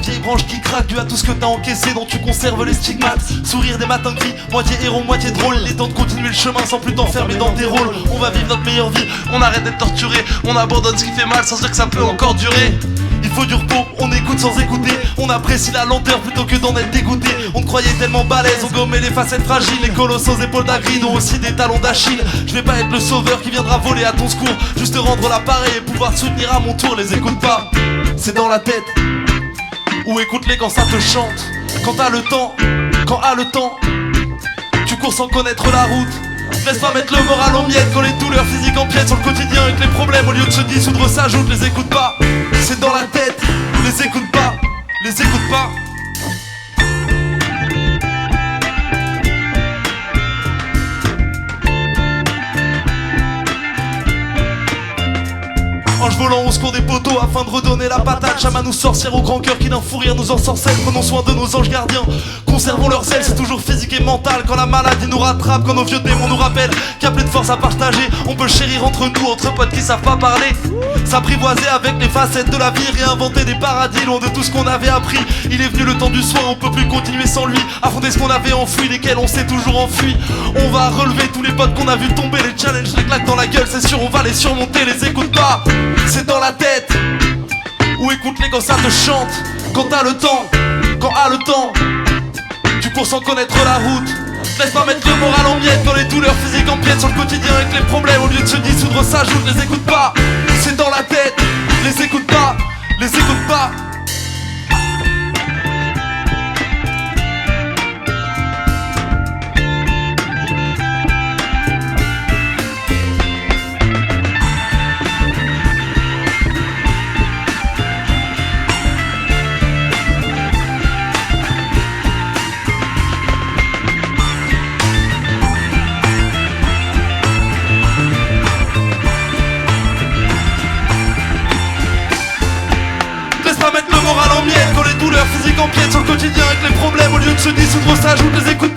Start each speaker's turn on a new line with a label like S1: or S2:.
S1: vieilles branches qui craquent dû à tout ce que t'as encaissé, dont tu conserves les stigmates. Sourire des matins gris, moitié héros, moitié drôle. Il est temps de continuer le chemin sans plus t'enfermer dans tes rôles. On va vivre notre meilleure vie, on arrête d'être torturé. On abandonne ce qui fait mal sans dire que ça peut encore durer. Il faut du repos, on écoute sans écouter. On apprécie la lenteur plutôt que d'en être dégoûté. On te croyait tellement balèze, on gommait les facettes fragiles. Les colosses aux épaules d'Agrid ont aussi des talons d'Achille. Je vais pas être le sauveur qui viendra voler à ton secours, juste rendre l'appareil et pouvoir te soutenir à mon tour. Les écoute pas, c'est dans la tête. Ou écoute-les quand ça te chante. Quand t'as le temps, quand a le temps, tu cours sans connaître la route. Laisse pas mettre le moral en miettes quand les douleurs physiques empiètent sur le quotidien et que les problèmes au lieu de se dissoudre s'ajoutent. Les écoute pas, c'est dans la tête. Les écoute pas, les écoute pas. Ange volant au secours des poteaux afin de redonner la patate. Chaman ou sorcière au grand cœur qui d'un fou rire nous ensorcelle. Prenons soin de nos anges gardiens, conservons leur zèle. C'est toujours physique et mental quand la maladie nous rattrape. Quand nos vieux démons nous rappellent qu'il y a plus de force à partager. On peut chérir entre nous, entre potes qui savent pas parler. S'apprivoiser avec les facettes de la vie. Réinventer des paradis loin de tout ce qu'on avait appris. Il est venu le temps du soin, on peut plus continuer sans lui. Affronter ce qu'on avait enfoui, lesquels on s'est toujours enfui. On va relever tous les potes qu'on a vu tomber. Les challenges, les claques dans la gueule, c'est sûr on va les surmonter. Les écoute pas, c'est dans la tête. Ou écoute-les quand ça te chante. Quand t'as le temps, quand a le temps, tu cours sans connaître la route. Laisse pas mettre le moral en miettes quand les douleurs physiques empiètent sur le quotidien et que les problèmes au lieu de se dissoudre s'ajoutent. Les écoute pas, c'est dans la tête. Les écoute pas, les écoute pas. Quand les douleurs physiques empiètent sur le quotidien et que les problèmes au lieu de se dissoudre s'ajoutent. Les écoute